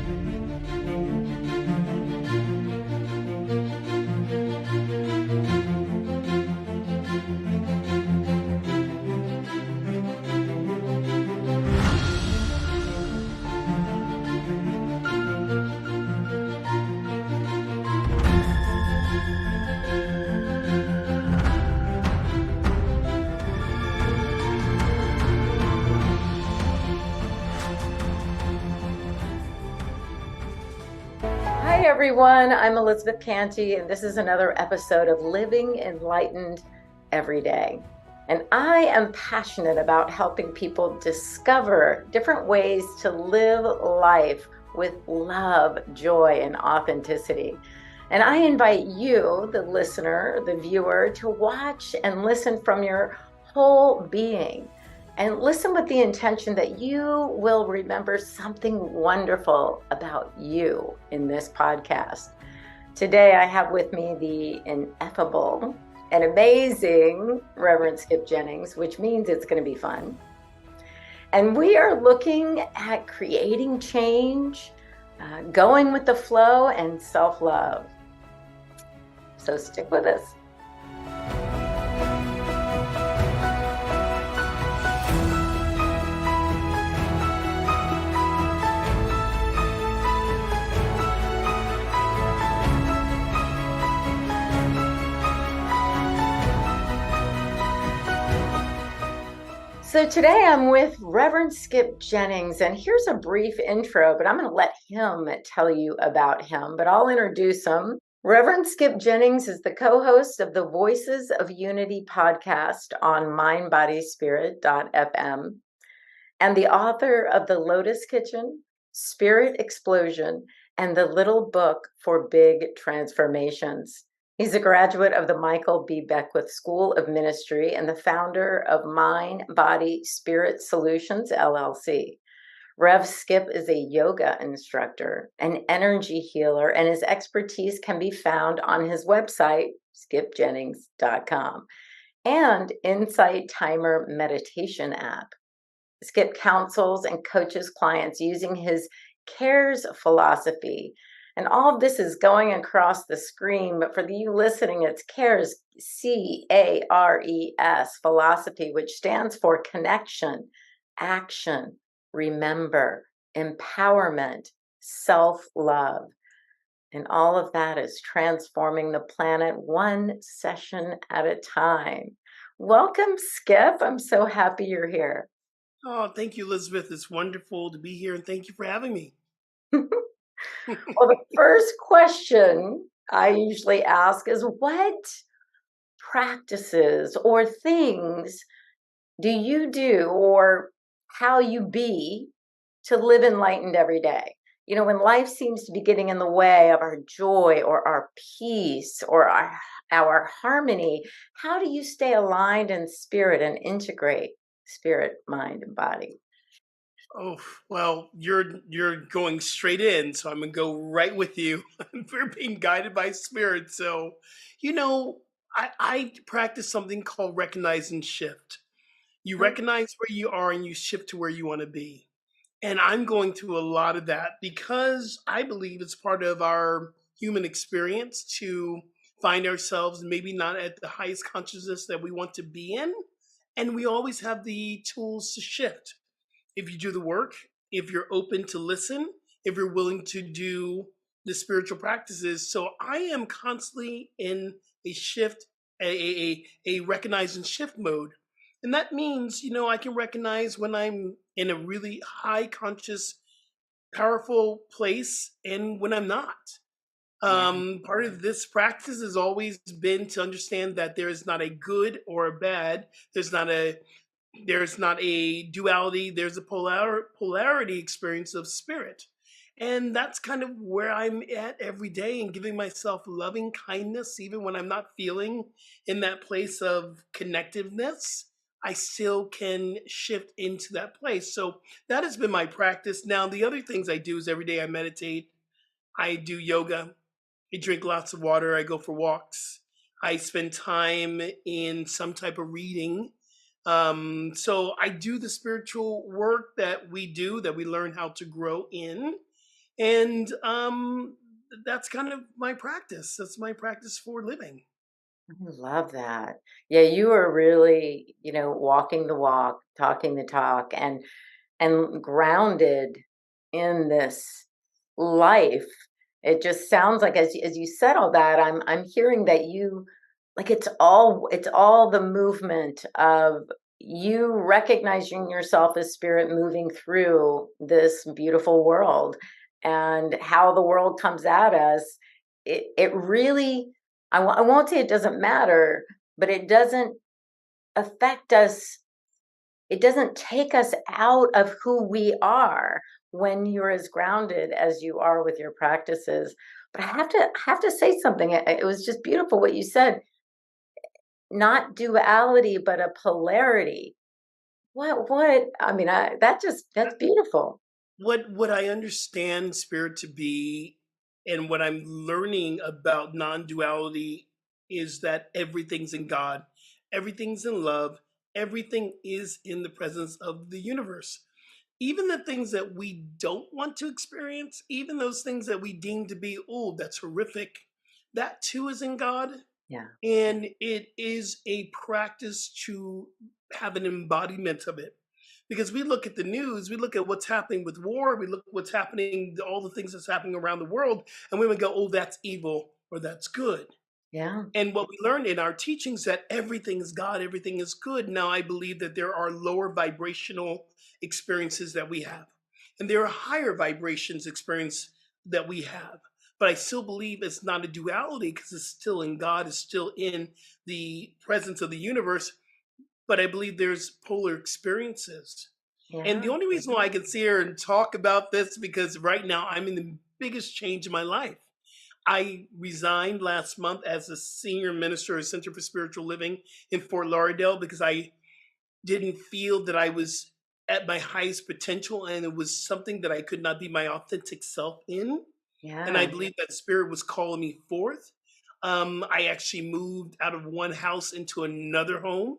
Hi everyone, I'm Elizabeth Cantey, and this is another episode of Living Enlightened Every Day. And I am passionate about helping people discover different ways to live life with love, joy, and authenticity. And I invite you, the listener, the viewer, to watch and listen from your whole being. And listen with the intention that you will remember something wonderful about you in this podcast. Today, I have with me the ineffable and amazing Reverend Skip Jennings, which means it's going to be fun. And we are looking at creating change, going with the flow, and self-love. So stick with us. So today I'm with Reverend Skip Jennings, and here's a brief intro, but I'm going to let him tell you about him, but I'll introduce him. Reverend Skip Jennings is the co-host of the Voices of Unity podcast on mindbodyspirit.fm and the author of the Lotus Kitchen, Spirit Explosion, and the Little Book for Big Transformations. He's a graduate of the Michael B. Beckwith School of Ministry and the founder of Mind, Body, Spirit Solutions L.L.C. Rev Skip is a yoga instructor, an energy healer, and his expertise can be found on his website, skipjennings.com, and Insight Timer meditation app. Skip counsels and coaches clients using his C.A.R.E.S philosophy. And all of this is going across the screen, but for you listening, it's C.A.R.E.S, C-A-R-E-S philosophy, which stands for connection, action, remember, empowerment, self-love. And all of that is transforming the planet one session at a time. Welcome, Skip. I'm so happy you're here. Oh, thank you, Elizabeth. It's wonderful to be here, and thank you for having me. Well, the first question I usually ask is, what practices or things do you do, or how you be, to live enlightened every day? You know, when life seems to be getting in the way of our joy or our peace or our harmony, how do you stay aligned in spirit and integrate spirit, mind, and body? Oh, well, you're going straight in, so I'm gonna go right with you. We're being guided by spirit. So, you know, I practice something called recognize and shift. You recognize where you are and you shift to where you want to be. And I'm going through a lot of that because I believe it's part of our human experience to find ourselves maybe not at the highest consciousness that we want to be in. And we always have the tools to shift. If you do the work, if you're open to listen, if you're willing to do the spiritual practices. So I am constantly in a shift, a recognize and shift mode. And that means, I can recognize when I'm in a really high conscious, powerful place and when I'm not. Part of this practice has always been to understand that there is not a good or a bad. There's not a duality. There's a polarity experience of spirit. And that's kind of where I'm at every day, and giving myself loving kindness, even when I'm not feeling in that place of connectiveness. I still can shift into that place. So that has been my practice. Now, the other things I do is every day I meditate, I do yoga, I drink lots of water, I go for walks, I spend time in some type of reading. So I do the spiritual work that we do, that we learn how to grow in. And that's kind of my practice. That's my practice for living. I love that. Yeah, you are really, walking the walk, talking the talk, and grounded in this life. It just sounds like as you said all that, I'm hearing that you like it's all the movement of you recognizing yourself as spirit moving through this beautiful world and how the world comes at us. It really I won't say it doesn't matter, but it doesn't affect us, it doesn't take us out of who we are when you're as grounded as you are with your practices. But I have to say something. It was just beautiful what you said. Not duality, but a polarity. What? I mean, that's beautiful. What I understand spirit to be, and what I'm learning about non-duality, is that everything's in God, everything's in love, everything is in the presence of the universe. Even the things that we don't want to experience, even those things that we deem to be, oh, that's horrific, that too is in God. Yeah. And it is a practice to have an embodiment of it, because we look at the news, we look at what's happening with war, we look at what's happening, all the things that's happening around the world, and we would go, oh, that's evil or that's good. Yeah. And what we learned in our teachings, that everything is God, everything is good. Now I believe that there are lower vibrational experiences that we have, and there are higher vibrations experience that we have. But I still believe it's not a duality, because it's still in God, it's still in the presence of the universe. But I believe there's polar experiences. And Yeah. the only reason why I can sit here and talk about this, because right now I'm in the biggest change in my life. I resigned last month as a senior minister at Center for Spiritual Living in Fort Lauderdale, because I didn't feel that I was at my highest potential, and it was something that I could not be my authentic self in. And I Yeah. believe that spirit was calling me forth. I actually moved out of one house into another home.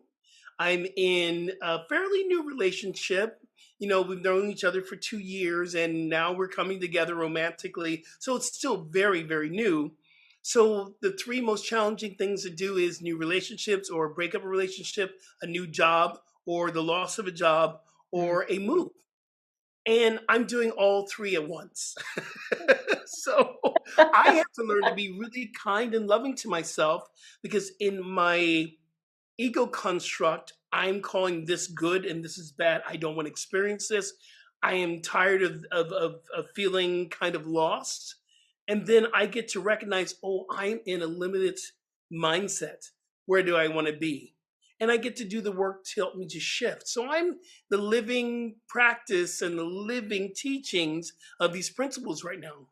I'm in a fairly new relationship. We've known each other for 2 years, and now we're coming together romantically. So it's still very, very new. So the three most challenging things to do is new relationships, or break up a relationship, a new job, or the loss of a job, Mm. or a move. And I'm doing all three at once. So I have to learn to be really kind and loving to myself, because in my ego construct, I'm calling this good and this is bad. I don't want to experience this. I am tired of feeling kind of lost. And then I get to recognize, oh, I'm in a limited mindset. Where do I want to be? And I get to do the work to help me to shift. So I'm the living practice and the living teachings of these principles right now.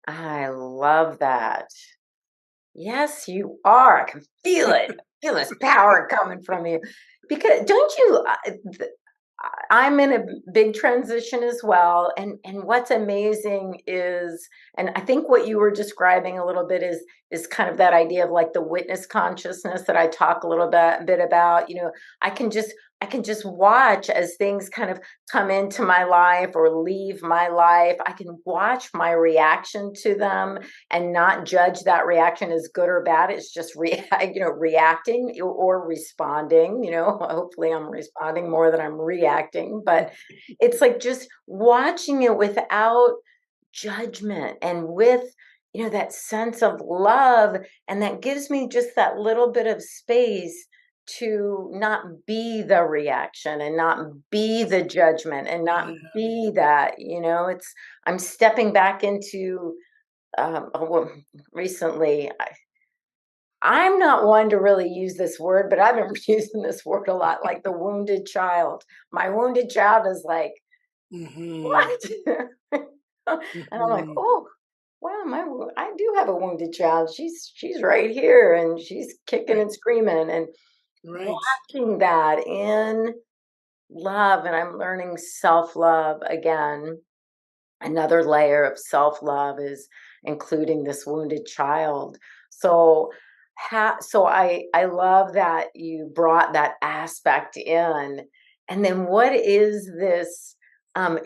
I love that. Yes, you are. I can feel it. Feel this power coming from you. Because don't you? I'm in a big transition as well, and what's amazing is, and I think what you were describing a little bit is kind of that idea of like the witness consciousness that I talk a little bit about. I can just watch as things kind of come into my life or leave my life. I can watch my reaction to them and not judge that reaction as good or bad. It's just reacting or responding. Hopefully I'm responding more than I'm reacting, but it's like just watching it without judgment and with that sense of love, and that gives me just that little bit of space to not be the reaction and not be the judgment and not be that. I'm stepping back into well, recently, I'm not one to really use this word, but I've been using this word a lot, like the wounded child. My wounded child is like, Hmm. what? And I'm like, Hmm. oh, wow, I do have a wounded child. She's right here, and she's kicking Right. and screaming, and Right. watching that in love, and I'm learning self love again. Another layer of self-love is including this wounded child. So so I love that you brought that aspect in. And then what is this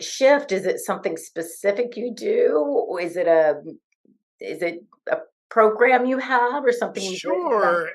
shift? Is it something specific you do? Or is it a program you have or something you've written about? Sure.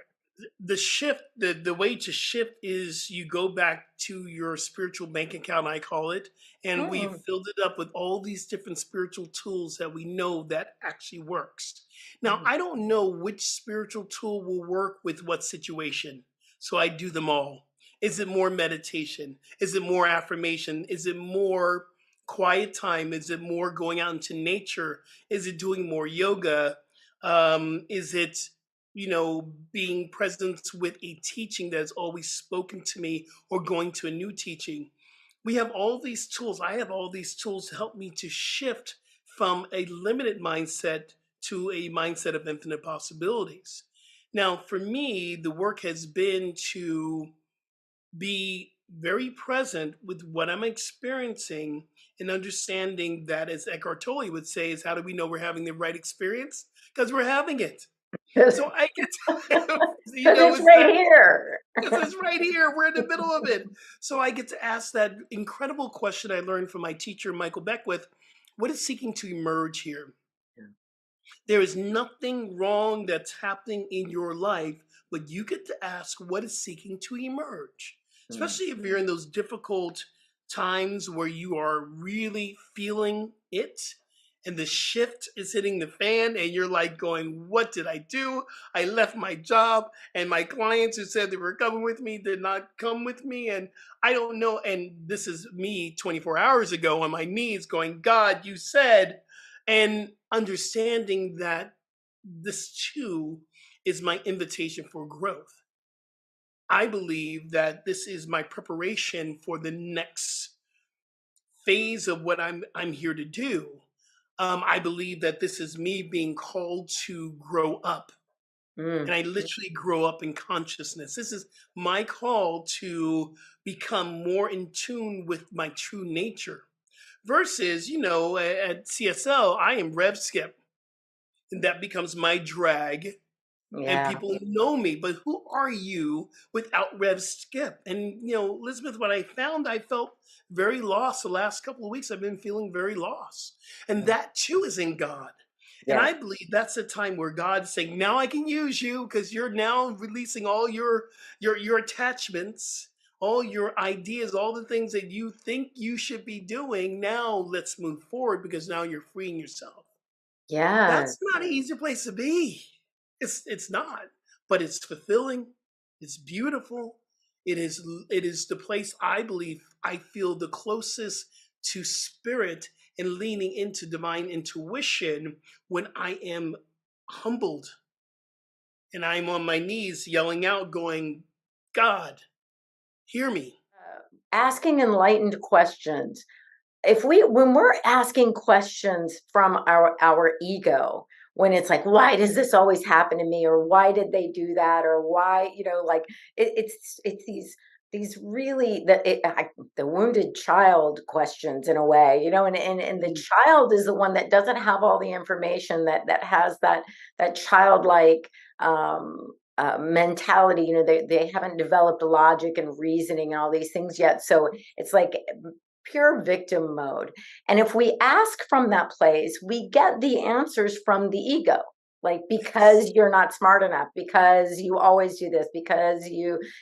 The shift, the way to shift is you go back to your spiritual bank account, I call it, and we've Hmm. filled it up with all these different spiritual tools that we know that actually works. Now, Hmm. I don't know which spiritual tool will work with what situation, so I do them all. Is it more meditation? Is it more affirmation? Is it more quiet time? Is it more going out into nature? Is it doing more yoga? Is it being present with a teaching that's always spoken to me or going to a new teaching? We have all these tools. I have all these tools to help me to shift from a limited mindset to a mindset of infinite possibilities. Now, for me, the work has been to be very present with what I'm experiencing and understanding that, as Eckhart Tolle would say, is how do we know we're having the right experience? Because we're having it. Because So I get to, it's it's right that, here. because it's right here. We're in the middle of it. So I get to ask that incredible question I learned from my teacher, Michael Beckwith. What is seeking to emerge here? There is nothing wrong that's happening in your life, but you get to ask what is seeking to emerge. Mm. Especially if you're in those difficult times where you are really feeling it and the shift is hitting the fan and you're like going, what did I do? I left my job and my clients who said they were coming with me did not come with me. And I don't know. And this is me 24 hours ago on my knees going, God, you said, and understanding that this too is my invitation for growth. I believe that this is my preparation for the next phase of what I'm here to do. I believe that this is me being called to grow up, Mm. and I literally grow up in consciousness. This is my call to become more in tune with my true nature. Versus, at CSL, I am Rev Skip, and that becomes my drag and Yeah. people know me. But who are you without Rev Skip? And Elizabeth, what I found, I felt very lost the last couple of weeks. I've been feeling very lost, and that too is in God. And Yes. I believe that's the time where God's saying, "Now I can use you because you're now releasing all your attachments." All your ideas, all the things that you think you should be doing, now let's move forward because now you're freeing yourself. Yes. That's not an easy place to be. It's not, but it's fulfilling. It's beautiful. It is the place I believe I feel the closest to spirit and leaning into divine intuition when I am humbled and I'm on my knees yelling out, going, God, hear me. Asking enlightened questions. If we when we're asking questions from our ego, when it's like, why does this always happen to me, or why did they do that, or why, like it's these really the wounded child questions in a way, and the Mm, child is the one that doesn't have all the information, that has that childlike mentality. They haven't developed logic and reasoning and all these things yet, so it's like pure victim mode. And if we ask from that place, we get the answers from the ego. Like, yes. because you're not smart enough, because you always do this, because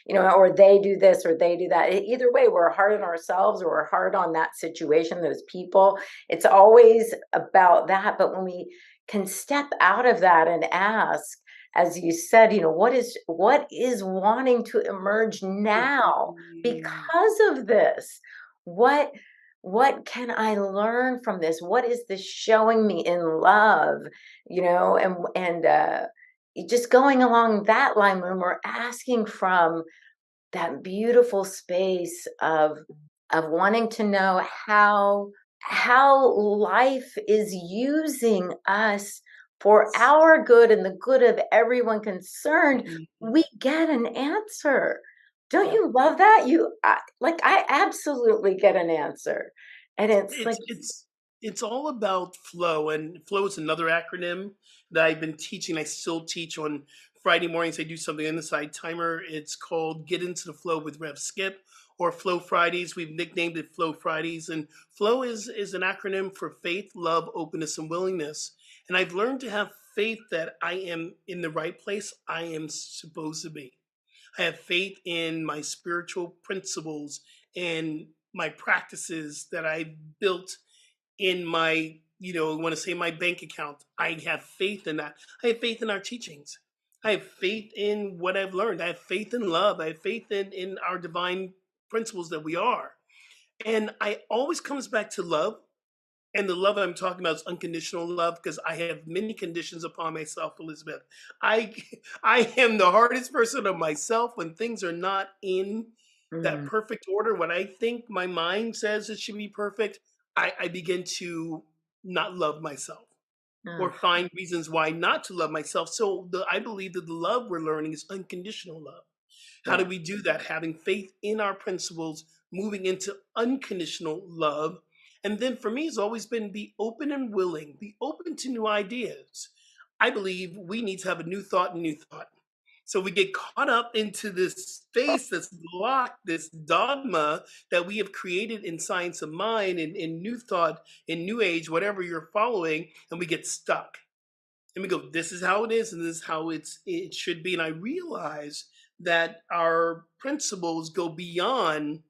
or they do this or they do that. Either way, we're hard on ourselves or we're hard on that situation, those people. It's always about that. But when we can step out of that and ask, as you said, what is wanting to emerge now Mhm. because of this? What what can I learn from this? What is this showing me in love? And just going along that line, when we're asking from that beautiful space of wanting to know how life is using us for our good and the good of everyone concerned, Mhm. we get an answer. Don't Yep. you love that? I absolutely get an answer. And it's like, It's all about flow, and flow is another acronym that I've been teaching. I still teach on Friday mornings. I do something on the side timer. It's called Get into the Flow with Rev Skip, or Flow Fridays. We've nicknamed it Flow Fridays. And Flow is an acronym for faith, love, openness, and willingness. And I've learned to have faith that I am in the right place I am supposed to be. I have faith in my spiritual principles and my practices that I've built in my, I want to say my bank account. I have faith in that. I have faith in our teachings. I have faith in what I've learned. I have faith in love. I have faith in our divine principles that we are. And I always comes back to love. And the love I'm talking about is unconditional love because I have many conditions upon myself, Elizabeth. I I am the hardest person on myself when things are not in that Mm, perfect order. When I think my mind says it should be perfect, I begin to not love myself or mm, find reasons why not to love myself. So I believe that the love we're learning is unconditional love. How do yeah. we do that? Having faith in our principles, moving into unconditional love. And then for me, it's always been be open and willing, be open to new ideas. I believe we need to have a new thought and new thought. So we get caught up into this space that's locked, this dogma that we have created in science of mind and in new thought, in new age, whatever you're following, and we get stuck and we go, this is how it is, and this is how it should be. And I realize that our principles go beyond,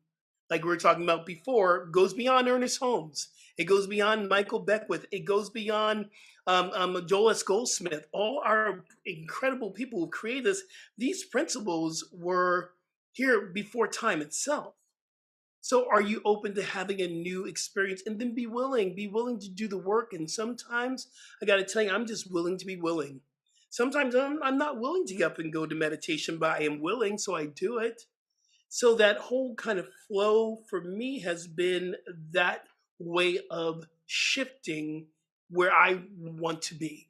like we were talking about before, goes beyond Ernest Holmes. It goes beyond Michael Beckwith. It goes beyond Joel S. Goldsmith. All our incredible people who created this. These principles were here before time itself. So are you open to having a new experience and then be willing to do the work. And sometimes I got to tell you, I'm just willing to be willing. Sometimes I'm not willing to get up and go to meditation, but I am willing, so I do it. So that whole kind of flow for me has been that way of shifting where I want to be.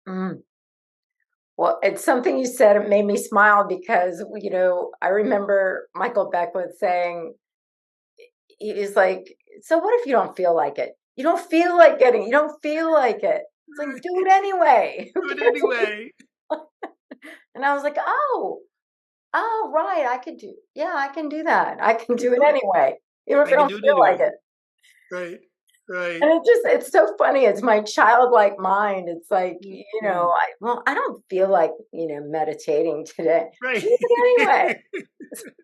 Mm. Well, it's something you said, it made me smile because, I remember Michael Beckwith saying, he's like, so what if you don't feel like it? You don't feel like it. It's like, do it anyway. Who Do it cares? anyway. And I was like, oh, right. I can do that. I can I can do it do it. anyway, even if I I can don't do it feel like anyway. it. Right. Right. And it's so funny. It's my childlike mind. It's like, Mhm. I don't feel like, meditating today. Right. Do it anyway.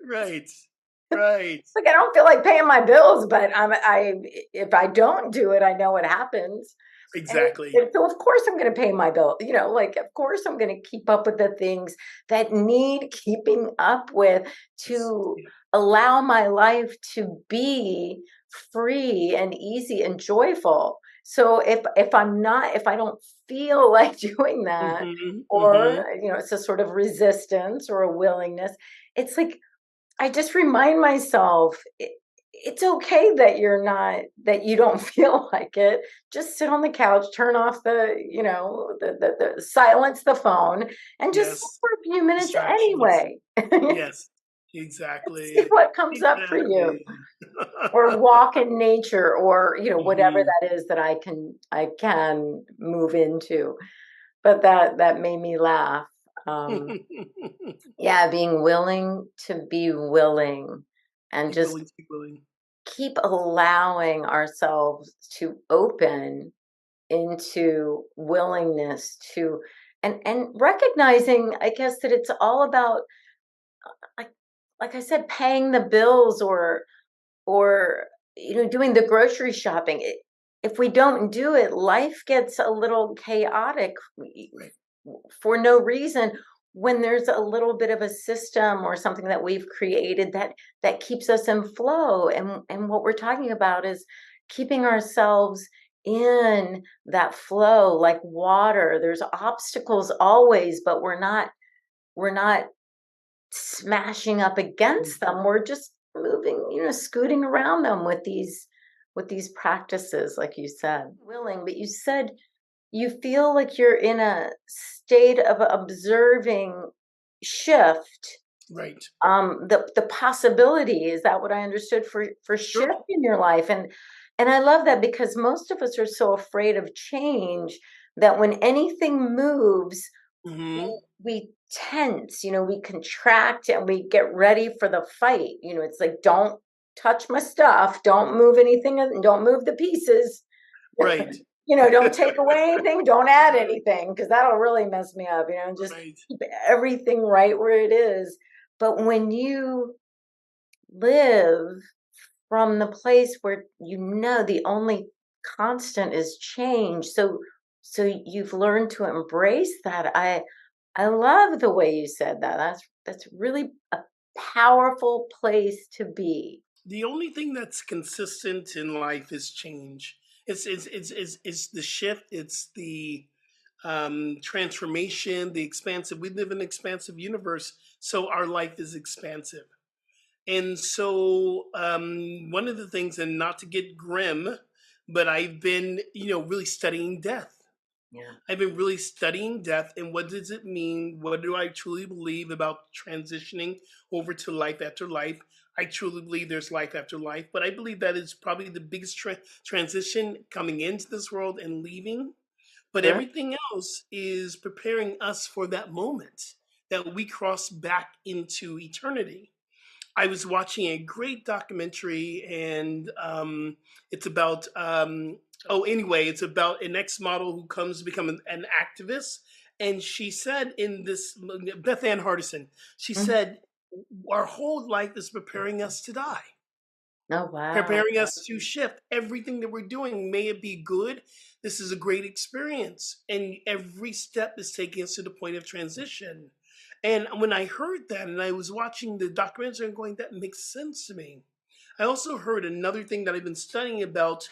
Right. Right. Like, I don't feel like paying my bills, but if I don't do it, I know what happens. Exactly. So of course I'm going to pay my bill. Like, of course I'm going to keep up with the things that need keeping up with Yes. to allow my life to be free and easy and joyful. So if I don't feel like doing that, Mhm. or, Mhm. it's a sort of resistance or a willingness, it's like I just remind myself it's okay that that you don't feel like it. Just sit on the couch, turn off the silence the phone, and just sit Yes. for a few minutes Distractions. anyway. Yes. See Exactly. what comes up for you. Exactly. Or walk in nature, or whatever Mhm. that is that I can move into. But that made me laugh. Um, yeah, being willing to be willing and Be just willing to be willing. keep allowing ourselves to open into willingness to and recognizing, I guess, that it's all about like like I said, paying the bills, or doing the grocery shopping. If we don't do it, life gets a little chaotic Right. for no reason, when there's a little bit of a system or something that we've created that keeps us in flow. And what we're talking about is keeping ourselves in that flow like water. There's obstacles always, but we're not smashing up against them. We're just moving, scooting around them with these practices, like you said. Willing, but you said you feel like you're in a state of observing shift, Right. the possibility, is that what I understood, for shift Sure. in your life? And I love that, because most of us are so afraid of change that when anything moves, Mhm. we tense, we contract and we get ready for the fight. It's like, don't touch my stuff, don't move anything, don't move the pieces. Right. Don't take away anything, don't add anything, because that'll really mess me up, just Right. keep everything right where it is. But when you live from the place where the only constant is change, so you've learned to embrace that. I love the way you said that. That's really a powerful place to be. The only thing that's consistent in life is change. It's the shift. It's the transformation, the expansive. We live in an expansive universe, so our life is expansive. And so, one of the things, and not to get grim, but I've been, really studying death. Yeah. I've been really studying death and what does it mean? What do I truly believe about transitioning over to life after life? I truly believe there's life after life, but I believe that is probably the biggest transition coming into this world and leaving. But Sure. everything else is preparing us for that moment that we cross back into eternity. I was watching a great documentary, and it's about it's about an ex model who comes to become an activist, and she said in this Beth Ann Hardison, she Mhm. said, "Our whole life is preparing us to die." Oh, wow. Preparing us to shift everything that we're doing. May it be good. This is a great experience. And every step is taking us to the point of transition. And when I heard that and I was watching the documentary and going, that makes sense to me. I also heard another thing that I've been studying about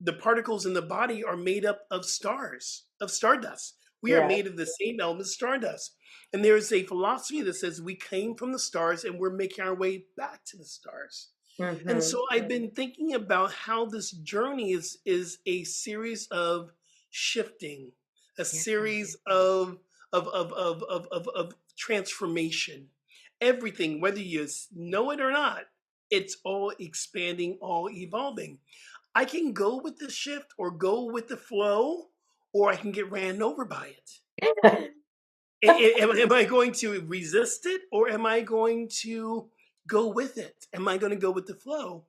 the particles in the body are made up of stars, of stardust. We are Yeah. made of the same element, stardust. And there is a philosophy that says we came from the stars and we're making our way back to the stars. And Hmm. so I've been thinking about how this journey is a series of shifting, a Yeah. series of transformation. Everything, whether you know it or not, it's all expanding, all evolving. I can go with the shift or go with the flow, or I can get ran over by it. Am I going to resist it or am I going to go with it? Am I going to go with the flow?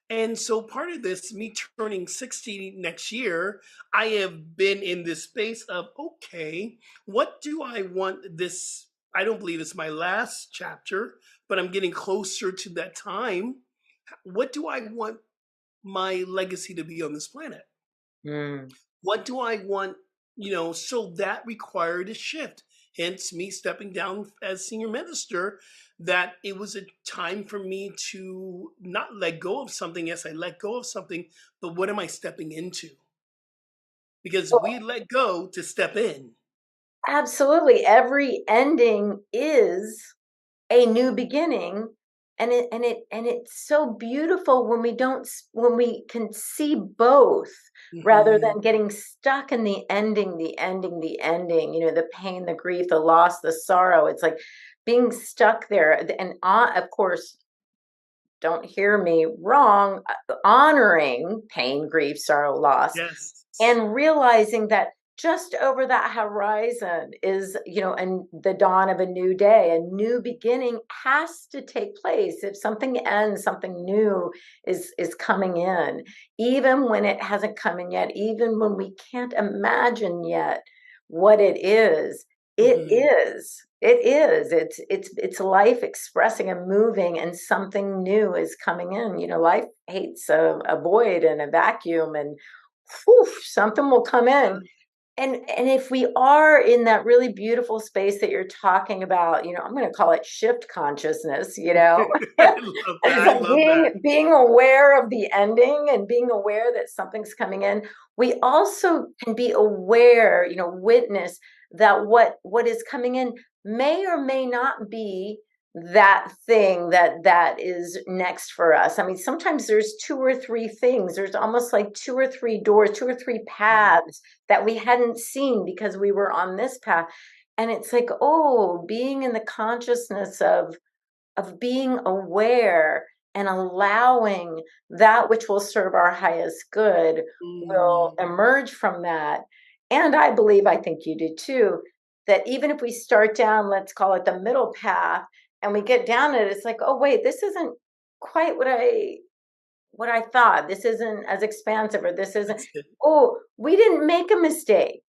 And so part of this, me turning 60 next year, I have been in this space of, okay, what do I want this? I don't believe it's my last chapter, but I'm getting closer to that time. What do I want my legacy to be on this planet? Mm. What do I want? So that required a shift. Hence, me stepping down as senior minister, that it was a time for me to not let go of something. Yes, I let go of something, but what am I stepping into? Because we let go to step in. Absolutely. Every ending is a new beginning, and it's so beautiful when when we can see both, rather Hmm. than getting stuck in the ending, the pain, the grief, the loss, the sorrow. It's like being stuck there. And of course, don't hear me wrong, honoring pain, grief, sorrow, loss, Yes. and realizing that just over that horizon is, and the dawn of a new day, a new beginning has to take place. If something ends, something new is coming in, even when it hasn't come in yet, even when we can't imagine yet what it is. It Hmm. is. It is. It's life expressing and moving, and something new is coming in. Life hates a void and a vacuum, and whew, something will come in. And if we are in that really beautiful space that you're talking about, I'm going to call it shift consciousness, I love that. it's I like love that. being aware of the ending and being aware that something's coming in. We also can be aware, witness that what is coming in may or may not be that thing that is next for us. I mean, sometimes there's two or three things. There's almost like two or three doors, two or three paths that we hadn't seen because we were on this path. And it's like, oh, being in the consciousness of being aware and allowing that which will serve our highest good will Mm. emerge from that. And I think you do too, that even if we start down, let's call it the middle path, and we get down it, it's like, oh wait, this isn't quite what I thought. This isn't as expansive, or this isn't. That's it. Oh, we didn't make a mistake.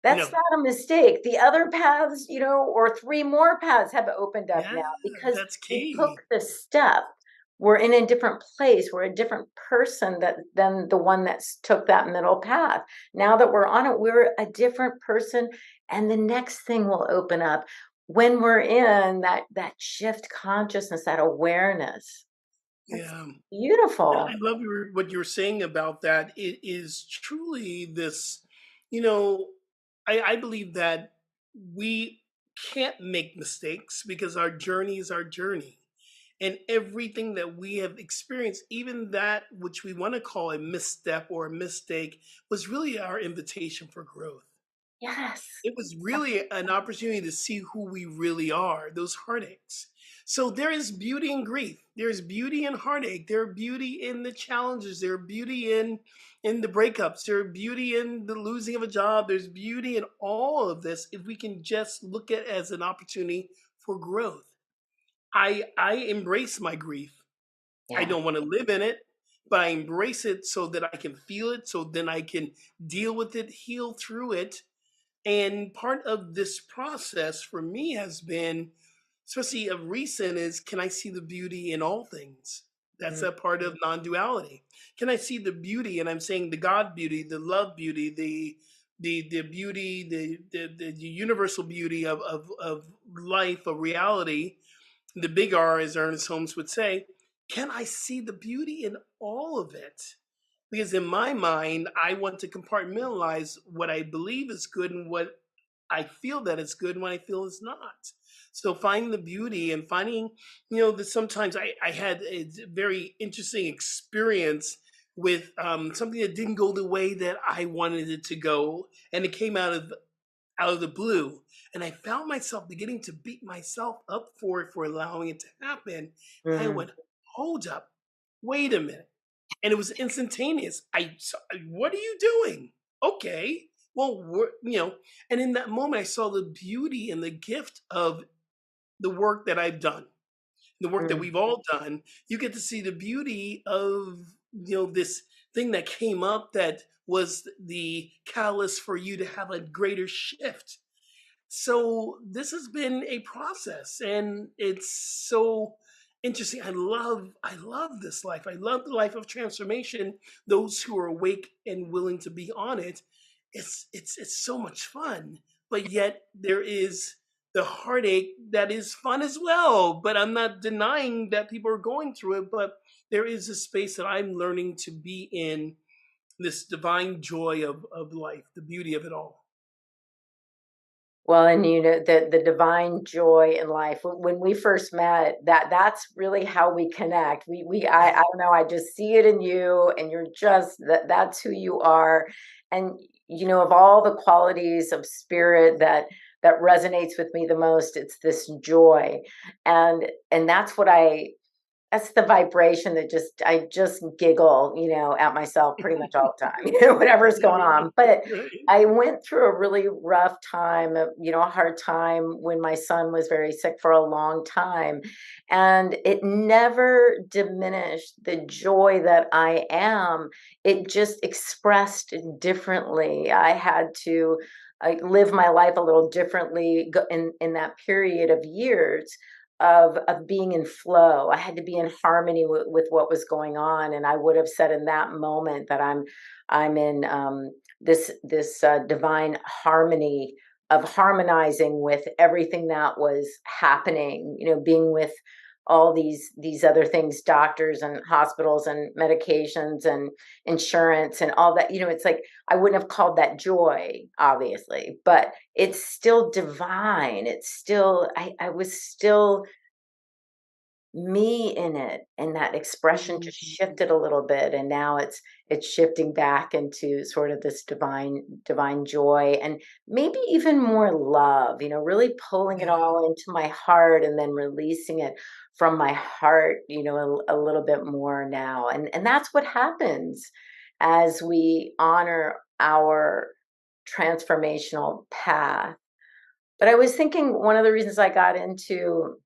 That's No. not a mistake. The other paths, or 3 more paths have opened up Yeah, now because that's we took key. the step. We're in a different place. We're a different person than the one that took that middle path. Now that we're on it, we're a different person, and the next thing will open up when we're in that shift consciousness, that awareness. That's Yeah. I beautiful. love what you're saying about that. It is truly this, you know, I believe that we can't make mistakes because our journey is our journey. And everything that we have experienced, even that which we want to call a misstep or a mistake, was really our invitation for growth. Yes. It was really an opportunity to see who we really are, those heartaches. So there is beauty in grief. There's beauty in heartache. There's beauty in the challenges. There's beauty in the breakups. There's beauty in the losing of a job. There's beauty in all of this if we can just look at it as an opportunity for growth. I embrace my grief. I Yeah. don't want to live in it, but I embrace it so that I can feel it, so then I can deal with it, heal through it. And part of this process for me has been, especially of recent, is can I see the beauty in all things? That's Mm, a part of non-duality. Can I see the beauty? And I'm saying the God beauty, the love beauty, the beauty, the universal beauty of life, of reality, the big R, as Ernest Holmes would say. Can I see the beauty in all of it? Because in my mind, I want to compartmentalize what I believe is good and what I feel that it's good and what I feel is not. So finding the beauty and finding, that sometimes I had a very interesting experience with something that didn't go the way that I wanted it to go, and it came out of the blue. And I found myself beginning to beat myself up for it, for allowing it to happen. And I mm, went, hold up, wait a minute. And it was instantaneous. What are you doing? Okay. Well, and in that moment, I saw the beauty and the gift of the work that I've done, the work that mm, we've all done. You get to see the beauty of, this thing that came up that was the catalyst for you to have a greater shift. So this has been a process, and it's so interesting. I love this life. I love the life of transformation. Those who are awake and willing to be on it, it's so much fun. But yet there is the heartache that is fun as well. But I'm not denying that people are going through it. But there is a space that I'm learning to be in, this divine joy of life, the beauty of it all. Well, and the divine joy in life. When we first met, that's really how we connect. I don't know, I just see it in you, and you're just that's who you are. And of all the qualities of spirit that resonates with me the most, it's this joy. And that's the vibration that I just giggle, at myself pretty much all the time, whatever's going on. But Right. I went through a really rough time, a hard time when my son was very sick for a long time. And it never diminished the joy that I am. It just expressed differently. I had to live my life a little differently in that period of years of being in flow. I had to be in harmony with what was going on, and I would have said in that moment that I'm in this divine harmony of harmonizing with everything that was happening. Being with all these other things, doctors and hospitals and medications and insurance and all that. It's like I wouldn't have called that joy, obviously, but it's still divine. It's still I was still me in it, and that expression just shifted a little bit, and now it's shifting back into sort of this divine joy, and maybe even more love, really pulling it Yeah. all into my heart and then releasing it from my heart, a little bit more now. And that's what happens as we honor our transformational path. But I was thinking one of the reasons I got into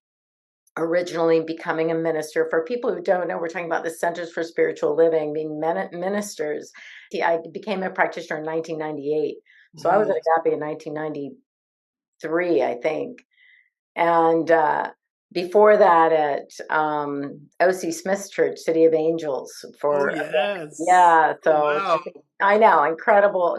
originally becoming a minister, for people who don't know, we're talking about the Centers for Spiritual Living, being ministers. I became a practitioner in 1998. So I was at Mhm. Agape in 1993, I think. And before that at O.C. Smith's Church, City of Angels, Oh, for, yes. yeah, Oh, so wow. I know, incredible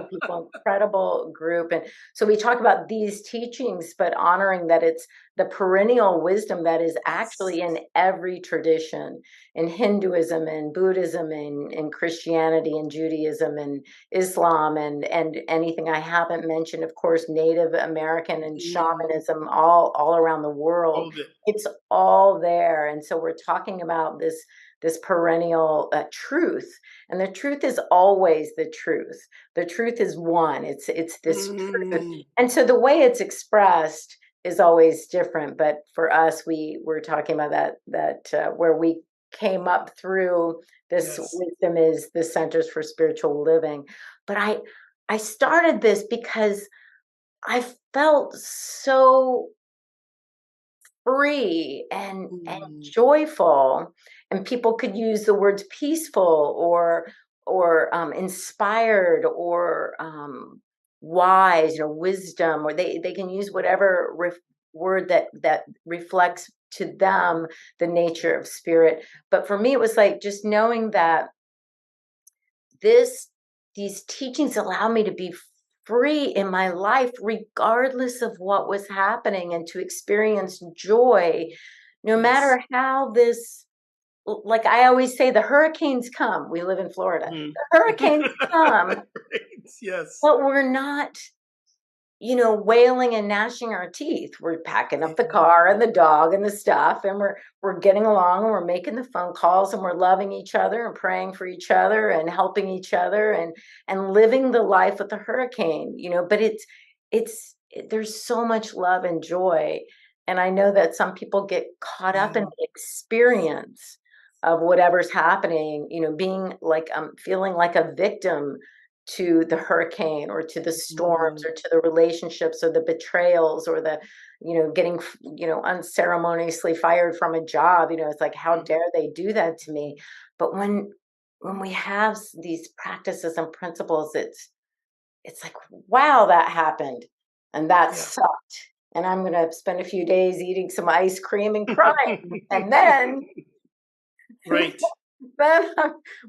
people, incredible group. And so we talk about these teachings, but honoring that it's the perennial wisdom that is Yes. actually in every tradition, in Hinduism and Buddhism and Christianity and Judaism and Islam and anything I haven't mentioned, of course, Native American and Mhm. shamanism, all around the world. All of it. It's all there. And so we're talking about this perennial truth, and the truth is always the truth. The truth is one. It's this truth. Mhm. And so the way it's expressed is always different, but for us, we were talking about that where we came up through this Yes. wisdom is the Centers for Spiritual Living. But I started this because I felt so free and Mm. joyful, and people could use the words peaceful or inspired or wise, wisdom, or they can use whatever word that reflects to them the nature of spirit. But for me, it was like just knowing that this these teachings allow me to be free in my life regardless of what was happening, and to experience joy no Yes. matter how this, like I always say, the hurricanes come. We live in Florida. Mhm. The hurricanes come, Right. Yes. but we're not wailing and gnashing our teeth. We're packing up the car and the dog and the stuff, and we're getting along, and we're making the phone calls, and we're loving each other and praying for each other and helping each other and living the life with the hurricane. But there's so much love and joy, and I know that some people get caught up in Yeah. the experience of whatever's happening, being like feeling like a victim to the hurricane or to the storms Mhm. or to the relationships or the betrayals or the getting unceremoniously fired from a job. It's like, how Mhm. dare they do that to me? But when we have these practices and principles, it's like, wow, that happened, and that Yeah. sucked, and I'm going to spend a few days eating some ice cream and crying, and then Right. then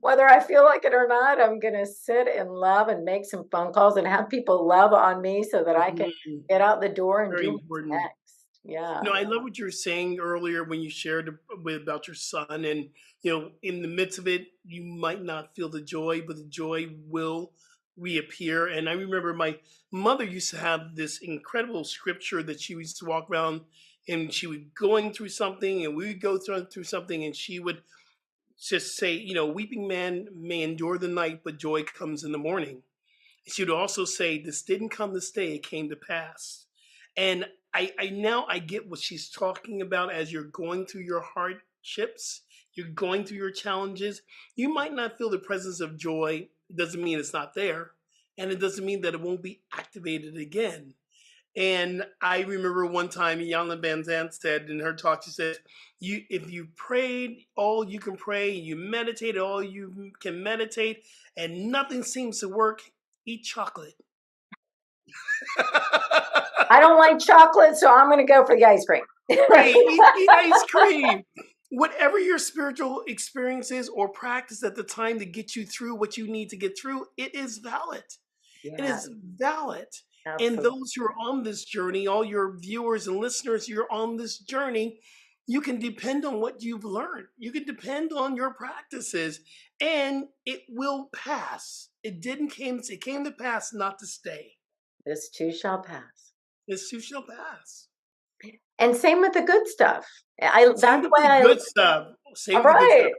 whether I feel like it or not, I'm gonna sit and love and make some phone calls and have people love on me so that I can Mhm. get out the door and Very do what's important. next. Yeah. No, I love what you were saying earlier when you shared about your son, and in the midst of it, you might not feel the joy, but the joy will reappear. And I remember my mother used to have this incredible scripture that she used to walk around, and she would going through something, and we would go through something, and she would just say, weeping man may endure the night, but joy comes in the morning. She would also say, "This didn't come to stay; it came to pass." And I now I get what she's talking about. As you're going through your hardships, you're going through your challenges. You might not feel the presence of joy. It doesn't mean it's not there, and it doesn't mean that it won't be activated again. And I remember one time Yana Van Zandt said in her talk, she said, "You, if you prayed all you can pray, you meditated all you can meditate, and nothing seems to work, eat chocolate." I don't like chocolate, so I'm gonna go for the ice cream. Right, eat ice cream. Whatever your spiritual experience is or practice at the time to get you through what you need to get through, it is valid. It Yeah, is valid. And absolutely. those who are on this journey, all your viewers and listeners, you're on this journey, you can depend on what you've learned. You can depend on your practices, and it will pass. It came to pass not to stay. This too shall pass. This too shall pass. And same with the good stuff. I Same That's with why the good stuff. Same all with the good stuff. right.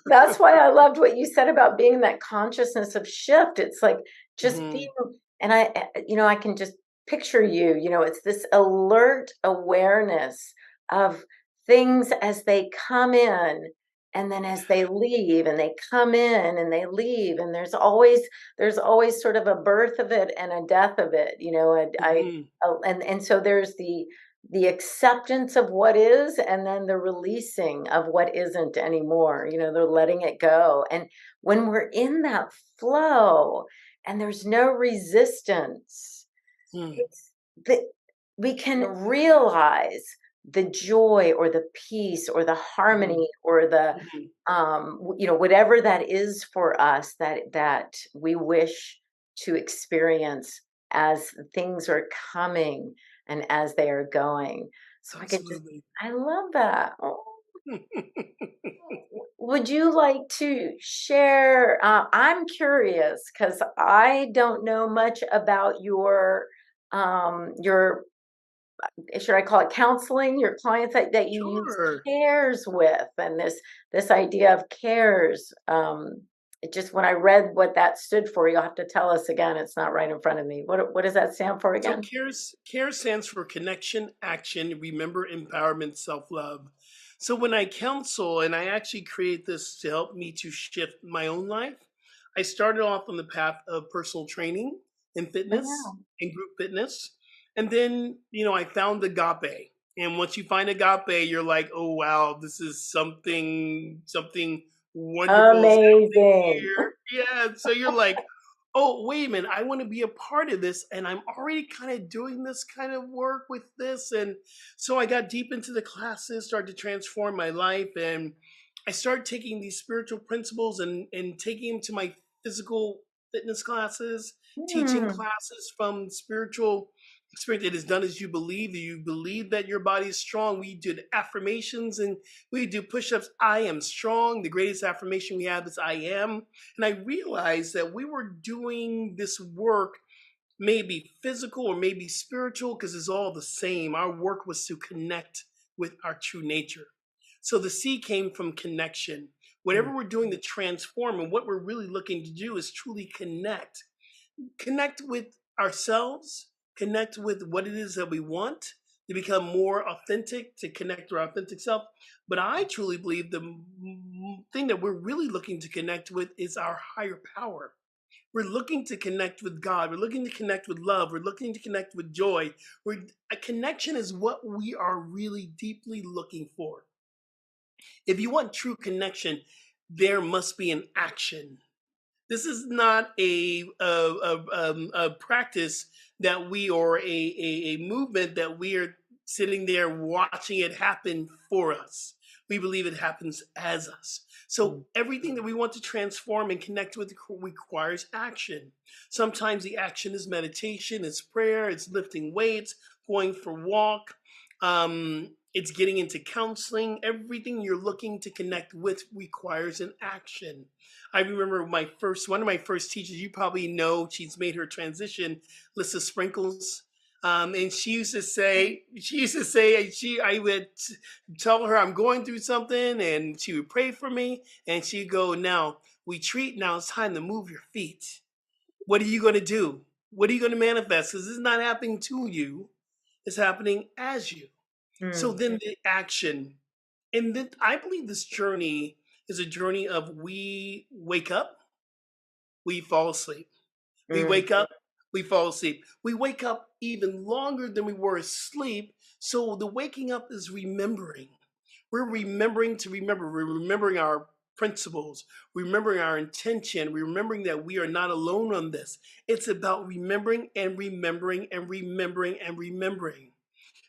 That's why I loved what you said about being in that consciousness of shift. It's like just being, Mhm. and I can just picture you, it's this alert awareness of things as they come in, And then as they leave and they come in and they leave, and there's always sort of a birth of it and a death of it, Mhm. and so there's the acceptance of what is, and then the releasing of what isn't anymore. They're letting it go. And when we're in that flow and there's no resistance, Mm. it's that we can realize the joy or the peace or the Mhm. harmony or the Mhm. whatever that is for us, that we wish to experience as things are coming and as they are going. So Absolutely. I love that. Oh, would you like to share? I'm curious because I don't know much about your, should I call it counseling, your clients that you use Sure. C.A.R.E.S with, and this idea of C.A.R.E.S. It just, when I read what that stood for, you'll have to tell us again. It's not right in front of me. What does that stand for So again? CARES stands for connection, action, remember, empowerment, self-love. So when I counsel, and I actually create this to help me to shift my own life, I started off on the path of personal training and Oh, fitness yeah. and group fitness. And then, I found agape. And once you find agape, you're like, oh wow, this is something wonderful is happening Amazing. here. Yeah. So you're like, oh, wait a minute, I want to be a part of this. And I'm already kind of doing this kind of work with this. And so I got deep into the classes, started to transform my life. And I started taking these spiritual principles and taking them to my physical fitness classes, teaching Hmm. classes from spiritual experience. It is done as you believe. You believe that your body is strong. We did affirmations and we do push ups. I am strong. The greatest affirmation we have is I am. And I realized that we were doing this work, maybe physical or maybe spiritual, because it's all the same. Our work was to connect with our true nature. So the C came from connection. Mm, Whatever we're doing to transform, and what we're really looking to do is truly connect with ourselves, connect with what it is that we want to become more authentic, to connect to our authentic self. But I truly believe the thing that we're really looking to connect with is our higher power. We're looking to connect with God. We're looking to connect with love. We're looking to connect with joy. A connection is what we are really deeply looking for. If you want true connection, there must be an action. This is not a practice that we, or a movement that we are sitting there watching it happen for us. We believe it happens as us. So mm, everything that we want to transform and connect with requires action. Sometimes the action is meditation, it's prayer, it's lifting weights, going for a walk, it's getting into counseling. Everything you're looking to connect with requires an action. I remember one of my first teachers. You probably know, she's made her transition, Lissa Sprinkles. And I would tell her I'm going through something, and she would pray for me, and she'd go, "Now now it's time to move your feet. What are you going to do? What are you going to manifest? Because this is not happening to you; it's happening as you." So mm, then the action, and then I believe this journey is a journey of we wake up, we fall asleep. We mm, wake up, we fall asleep. We wake up even longer than we were asleep. So the waking up is remembering. We're remembering to remember. We're remembering our principles, remembering our intention, remembering that we are not alone on this. It's about remembering and remembering and remembering and remembering.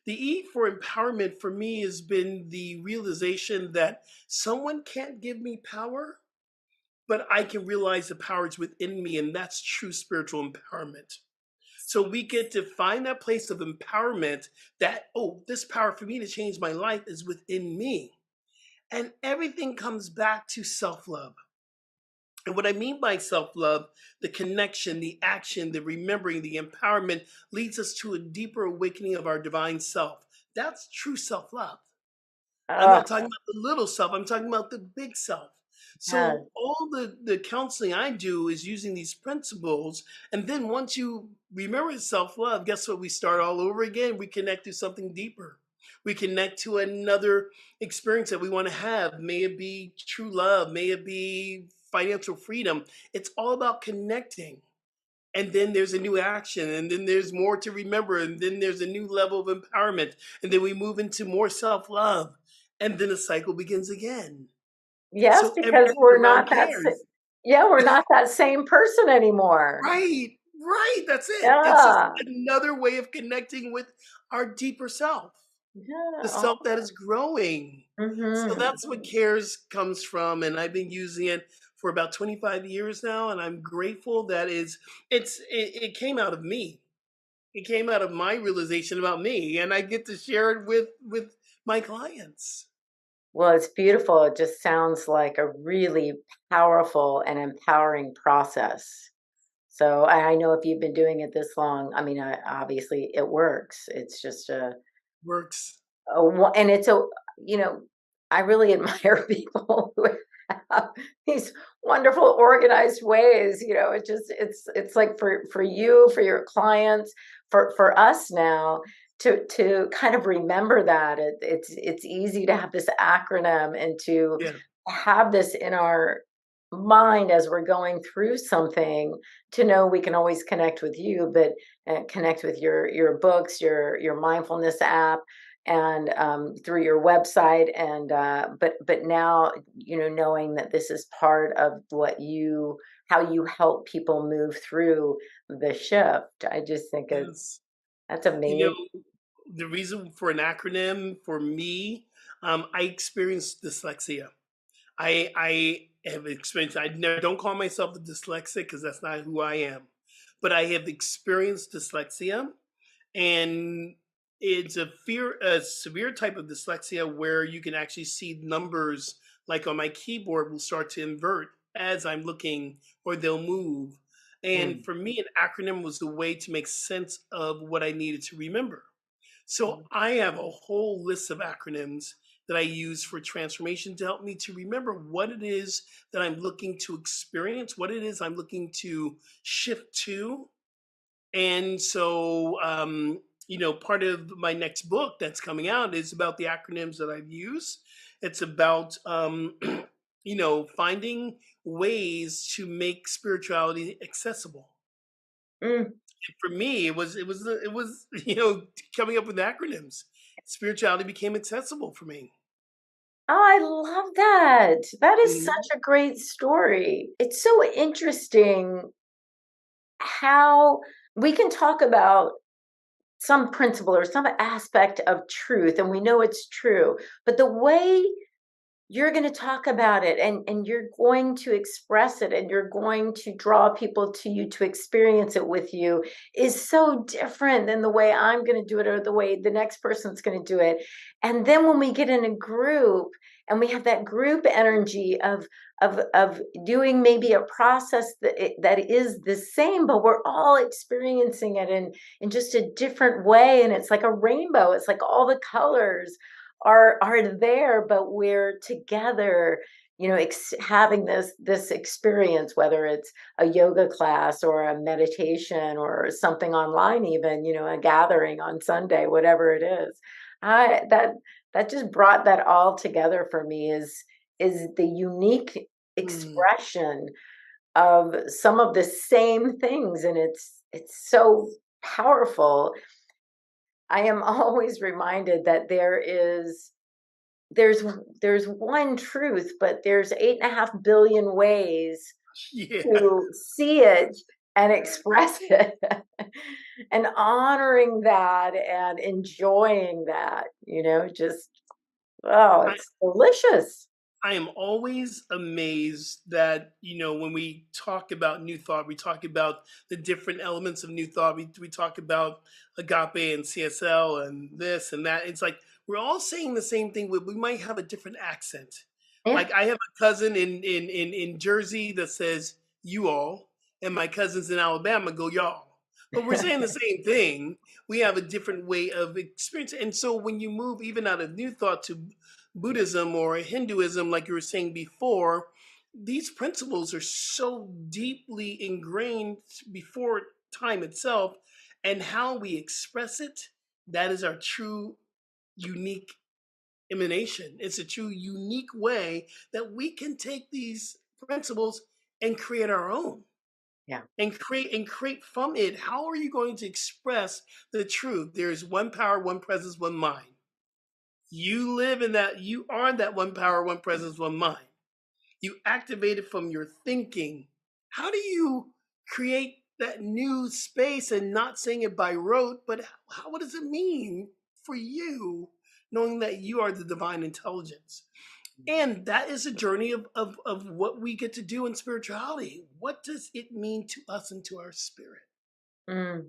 The E for empowerment for me has been the realization that someone can't give me power, but I can realize the power is within me, and that's true spiritual empowerment. So we get to find that place of empowerment that, oh, this power for me to change my life is within me. And everything comes back to self love. And what I mean by self love, the connection, the action, the remembering, the empowerment leads us to a deeper awakening of our divine self. That's true self love. I'm oh, not talking about the little self, I'm talking about the big self. yes. So all the counseling I do is using these principles. And then once you remember self-love, guess what? We start all over again. We connect to something deeper. We connect to another experience that we want to have. May it be true love, may it be financial freedom. It's all about connecting. And then there's a new action, and then there's more to remember, and then there's a new level of empowerment, and then we move into more self-love, and then the cycle begins again. Yes, So because everything around cares. yeah, we're not that same person anymore. Right, right, that's it. It's just Yeah. another way of connecting with our deeper self, the Yeah. self that is growing. So Mm-hmm. that's what CARES comes from, and I've been using it for about 25 years now, and I'm grateful that it came out of me. It came out of my realization about me, and I get to share it with my clients. Well, it's beautiful. It just sounds like a really powerful and empowering process. So I know if you've been doing it this long, I mean, obviously it works. It's just Works. and it's a, you know, I really admire people who have these wonderful organized ways. It just it's like for you, for your clients, for us now to kind of remember that it's easy to have this acronym and to Yeah. have this in our mind as we're going through something, to know we can always connect with you, but connect with your books, your mindfulness app, and through your website, and but now, knowing that this is part of how you help people move through the shift. I just think Yes. that's You amazing. know, the reason for an acronym for me, I experienced dyslexia. I have experienced. I never don't call myself a dyslexic because that's not who I am, but I have experienced dyslexia, and it's a severe type of dyslexia where you can actually see numbers like on my keyboard will start to invert as I'm looking, or they'll move. And Mm, for me, an acronym was the way to make sense of what I needed to remember. So mm, I have a whole list of acronyms that I use for transformation to help me to remember what it is that I'm looking to experience, what it is I'm looking to shift to. And so, part of my next book that's coming out is about the acronyms that I've used. It's about, finding ways to make spirituality accessible. mm. For me, it was coming up with acronyms. Spirituality became accessible for me. Oh, I love that. That is such Mhm. a great story. It's so interesting how we can talk about some principle or some aspect of truth, and we know it's true, but the way you're going to talk about it, and you're going to express it, and you're going to draw people to you to experience it with you, is so different than the way I'm going to do it, or the way the next person's going to do it. And then when we get in a group and we have that group energy of doing maybe a process that is the same, but we're all experiencing it in just a different way, and it's like a rainbow. It's like all the colors are there, but we're together, having this experience, whether it's a yoga class or a meditation or something online, even, a gathering on Sunday, whatever it is. I that just brought that all together for me, is the unique Mm. expression of some of the same things, and it's so powerful. I am always reminded that there's there's one truth, but there's 8.5 billion ways Yeah. to see it and express it. And honoring that and enjoying that, just, oh, I, it's delicious. I am always amazed that, when we talk about new thought, we talk about the different elements of new thought. We talk about agape and CSL and this and that. It's like we're all saying the same thing, but we might have a different accent. Yeah. Like I have a cousin in Jersey that says you all, and my cousins in Alabama go y'all. But we're saying the same thing. We have a different way of experience. And so when you move even out of new thought to Buddhism or Hinduism, like you were saying before, these principles are so deeply ingrained before time itself, and how we express it, that is our true unique emanation. It's a true unique way that we can take these principles and create our own. Yeah. And create from it. How are you going to express the truth? There is one power, one presence, one mind. You live in that, you are that one power, one presence, one mind. You activate it from your thinking. How do you create that new space and not saying it by rote, but what does it mean for you, knowing that you are the divine intelligence? And that is a journey of what we get to do in spirituality. What does it mean to us and to our spirit? Mm.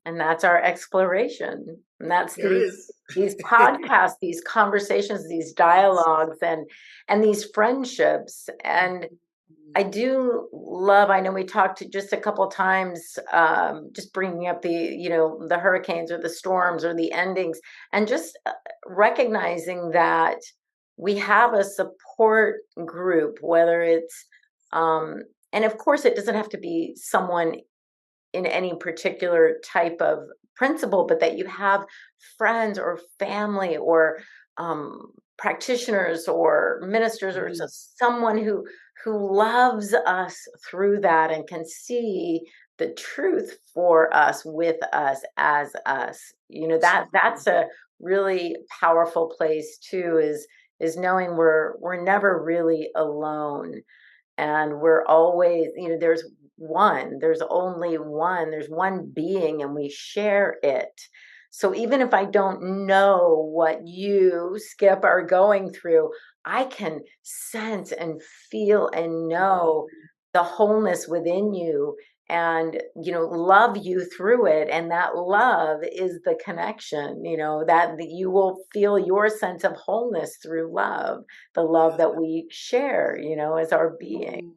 And that's our exploration. And that's There it is. these podcasts, these conversations, these Yes. dialogues, and these friendships. And I do love, I know we talked just a couple times, just bringing up the hurricanes or the storms or the endings, and just recognizing that we have a support group, whether it's, and of course, it doesn't have to be someone in any particular type of principle, but that you have friends or family or practitioners or ministers or Mhm. just someone who loves us through that and can see the truth for us, with us, as us. That's Absolutely. a really powerful place too, is knowing we're never really alone, and we're always, there's only one, there's one being, and we share it. So even if I don't know what you, Skip, are going through, I can sense and feel and know Mhm. the wholeness within you, and love you through it. And that love is the connection, that you will feel your sense of wholeness through love, the love that we share, as our being. Mhm.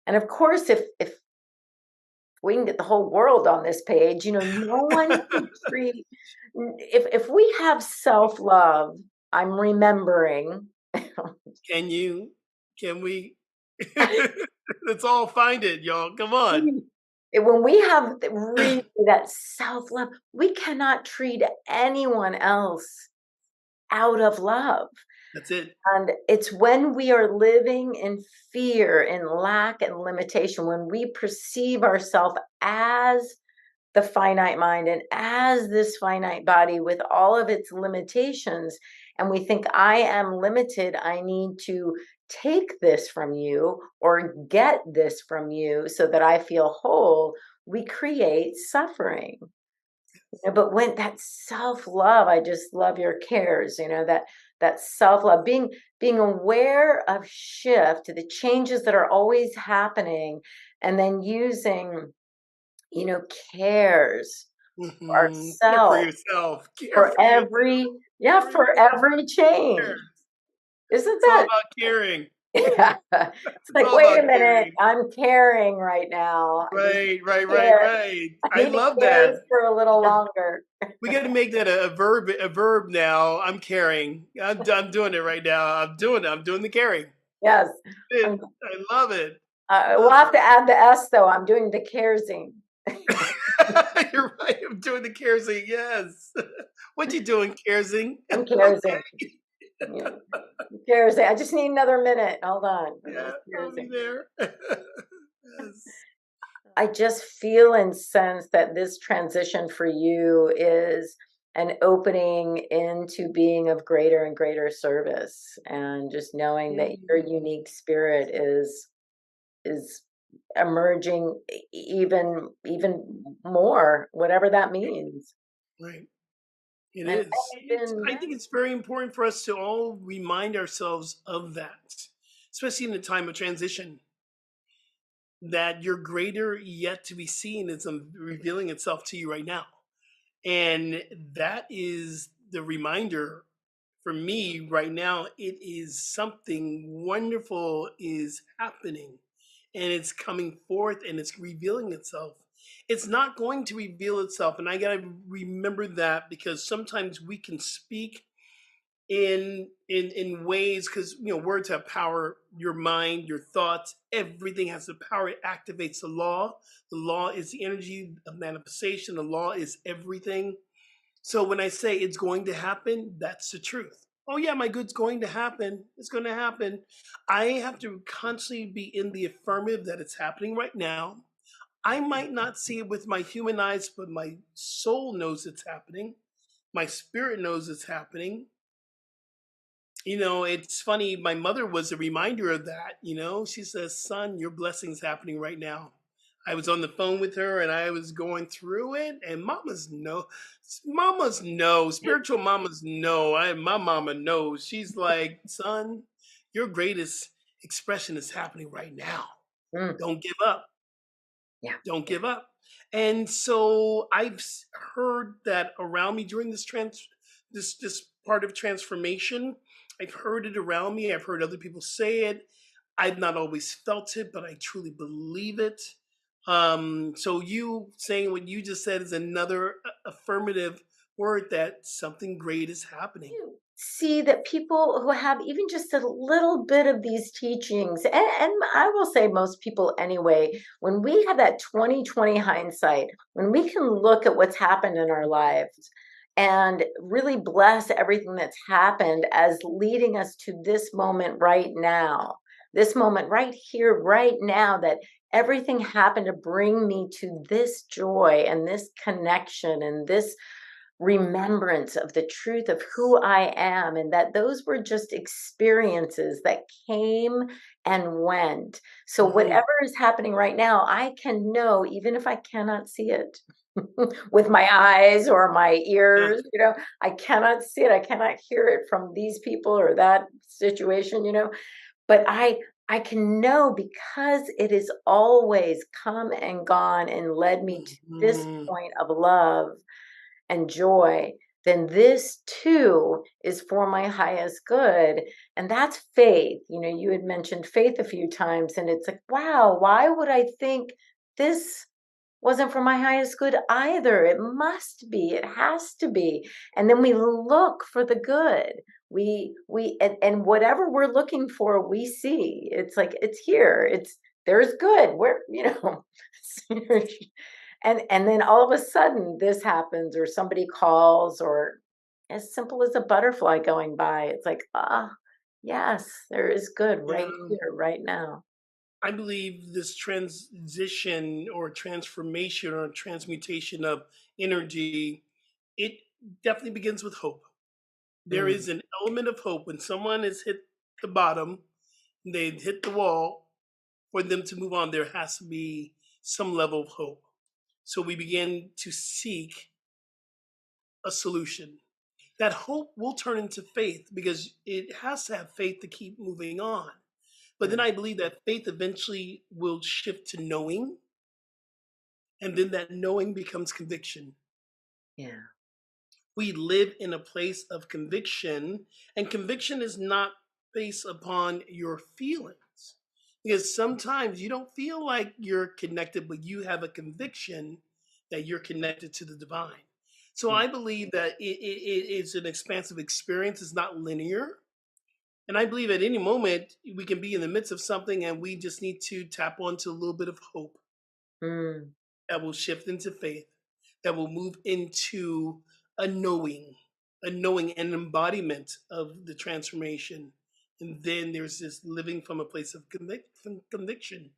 And of course, if we can get the whole world on this page, no one can treat. If we have self-love, I'm remembering. Can you? Can we? Let's all find it, y'all. Come on. When we have really that self-love, we cannot treat anyone else out of love. That's it. And it's when we are living in fear, in lack, and limitation, when we perceive ourselves as the finite mind and as this finite body with all of its limitations, and we think, I am limited, I need to take this from you or get this from you so that I feel whole, we create suffering. But when that self-love, I just love your cares, that self-love, being aware of shift, the changes that are always happening, and then using, cares for Care for ourselves, yourself. Care for for yourself. every, yeah, Care for for yourself. every change. Care. Isn't It's all that? about caring. Yeah. It's It's like, all wait about a minute, caring. I'm caring right now. I just Right, right, right, care. right. I I need to love care that. for a little We're, longer. we got to make that a verb. A verb now. I'm caring. I'm doing it right now. I'm doing it. I'm doing the caring. Yes. It, I'm I love it. We'll Love have to add the S though. I'm doing the caresing. it. You're right. I'm doing the caresing. Yes. What you doing, caresing? I'm Okay. caresing. Yeah. Caresing. I just need another minute. Hold on. I'm Yeah, just I'll be caresing. there. Yes. I just feel and sense that this transition for you is an opening into being of greater and greater service, and just knowing that your Mm. unique spirit is emerging even more, whatever that means. Right. It And is. even I think it's very important for us to all remind ourselves of that, especially in a time of transition, that your greater yet to be seen is revealing itself to you right now. And that is the reminder for me right now. It is something wonderful is happening, and it's coming forth and it's revealing itself. It's not going to reveal itself. And I got to remember that, because sometimes we can speak in ways, because words have power. Your mind, your thoughts, everything has the power. It activates the law. The law is the energy of manifestation. The law is everything. So when I say it's going to happen, that's the truth. Oh yeah, my good's going to happen. It's going to happen. I have to constantly be in the affirmative that it's happening right now. I might not see it with my human eyes, but my soul knows it's happening. My spirit knows it's happening. It's funny. My mother was a reminder of that. She says, "Son, your blessing's happening right now." I was on the phone with her and I was going through it, and mamas know, spiritual mamas know. My mama knows. She's like, "Son, your greatest expression is happening right now. Mm, Don't give up. yeah. Don't Yeah. give up." And so heard that around me during this part of transformation. I've heard it around me. I've heard other people say it. I've not always felt it, but I truly believe it. So you saying what you just said is another affirmative word that something great is happening. You see that people who have even just a little bit of these teachings, and I will say most people anyway, when we have that 2020 hindsight, when we can look at what's happened in our lives and really bless everything that's happened as leading us to this moment right now, this moment right here, right now, that everything happened to bring me to this joy and this connection and this remembrance of the truth of who I am, and that those were just experiences that came and went. So, Hmm. whatever is happening right now, I can know, even if I cannot see it with my eyes or my Yeah. ears, I cannot see it, I cannot hear it from these people or that situation, but I can know because it has always come and gone and led me to this Mhm. point of love and joy, then this too is for my highest good. And that's faith. You had mentioned faith a few times, and it's like, wow, why would I think this wasn't for my highest good either? It must be, it has to be. And then we look for the good. And whatever we're looking for, we see. It's like it's here. There's good. And then all of a sudden this happens, or somebody calls, or as simple as a butterfly going by. It's like, yes, there is good Yeah. right here, right now. I believe this transition or transformation or transmutation of energy, it definitely begins with hope. There Mm, is an element of hope when someone has hit the bottom, they've hit the wall. For them to move on, there has to be some level of hope. So we begin to seek a solution. That hope will turn into faith because it has to have faith to keep moving on. But then mm, I believe that faith eventually will shift to knowing, and then that knowing becomes conviction. yeah. We live in a place of conviction, and conviction is not based upon your feelings. Because sometimes you don't feel like you're connected, but you have a conviction that you're connected to the divine. So Mm, I believe that it is an expansive experience, it's not linear. And I believe at any moment we can be in the midst of something and we just need to tap onto a little bit of hope mm. that will shift into faith, that will move into a knowing, an embodiment of the transformation. And then there's this living from a place of conviction.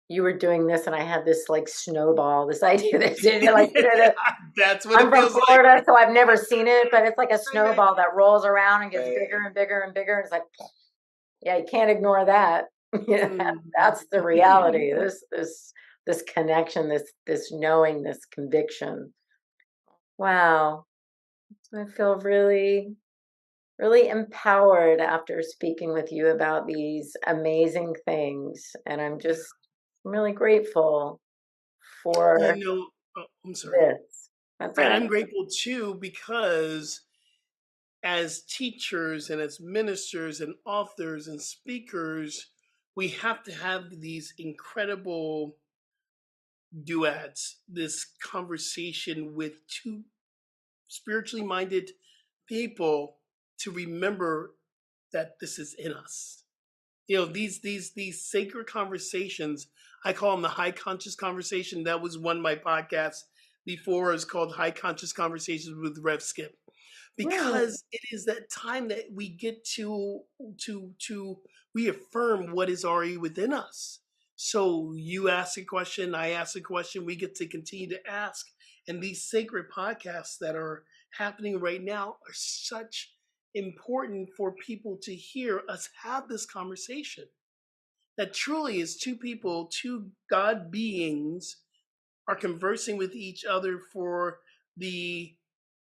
You were doing this, and I had this like snowball, this idea that Yeah, that's what I'm it from feels like. Florida, so I've never seen it, but it's like a Right, snowball that rolls around and gets bigger right. and bigger and bigger. And it's like, yeah, you can't ignore that. Yeah, that's the Mm. reality. This connection, this knowing, this conviction. Wow. I feel really, really empowered after speaking with you about these amazing things. And Yeah. I'm really grateful You for know, I'm sorry. this. That's all right. I'm grateful too because as teachers and as ministers and authors and speakers, we have to have these incredible duets, this conversation with two spiritually minded people to remember that this is in us. These sacred conversations, I call them the high conscious conversation. That was one of my podcasts, before is called High Conscious Conversations with Rev Skip, because it is that time that we get to reaffirm what is already within us. So you ask a question, I ask a question, we get to continue to ask. And these sacred podcasts that are happening right now are such important for people to hear us have this conversation. That truly is two people, two God beings are conversing with each other for the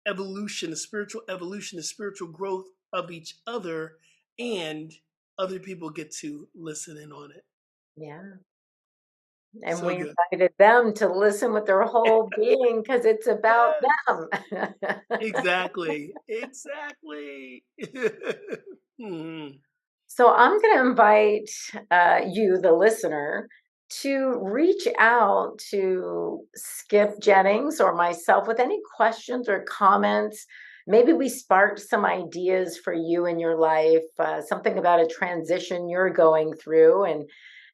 evolution, the spiritual growth of each other, and other people get to listen in on it. Yeah. And So we good. invited them to listen with their whole being because it's about Yes, them. exactly. Exactly. Mhm. So I'm going to invite you, the listener, to reach out to Skip Jennings or myself with any questions or comments. Maybe we sparked some ideas for you in your life, something about a transition you're going through,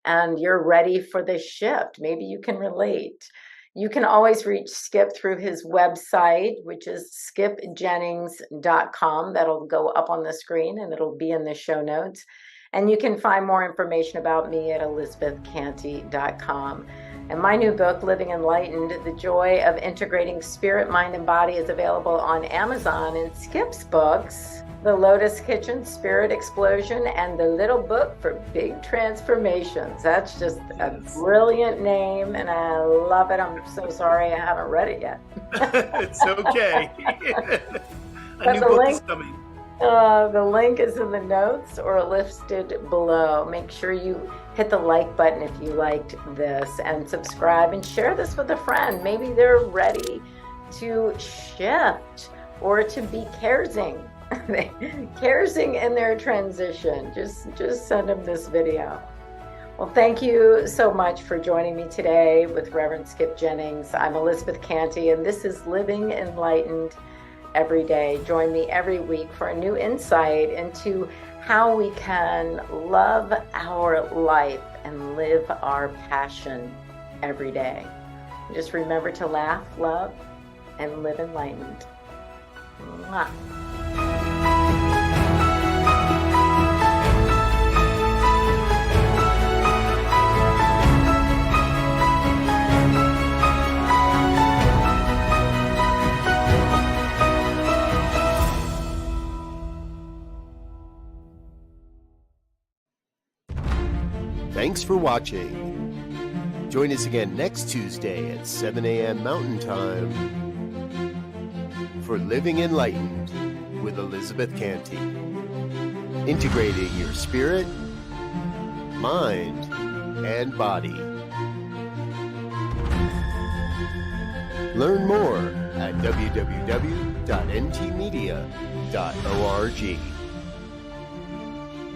and you're ready for the shift. Maybe you can relate. You can always reach Skip through his website, which is skipjennings.com. That'll go up on the screen and it'll be in the show notes. And you can find more information about me at elizabethcantey.com. And my new book, Living Enlightened, The Joy of Integrating Spirit, Mind, and Body, is available on Amazon. And Skip's books, The Lotus Kitchen, Spirit Explosion, and The Little Book for Big Transformations. That's just a brilliant name, and I love it. I'm so sorry I haven't read it yet. It's okay. A new the book link, is coming. The link is in the notes or listed below. Make sure you hit the like button if you liked this, and subscribe and share this with a friend. Maybe they're ready to shift or to be C.A.R.E.sing. C.A.R.E.sing in their transition. Just send them this video. Well, thank you so much for joining me today with Reverend Skip Jennings. I'm Elizabeth Cantey, and this is Living Enlightened Every Day. Join me every week for a new insight into how we can love our life and live our passion every day. Just remember to laugh, love, and live enlightened. Mwah. Thanks for watching. Join us again next Tuesday at 7 a.m. Mountain Time for Living Enlightened with Elizabeth Cantey. Integrating your spirit, mind, and body. Learn more at www.ntmedia.org.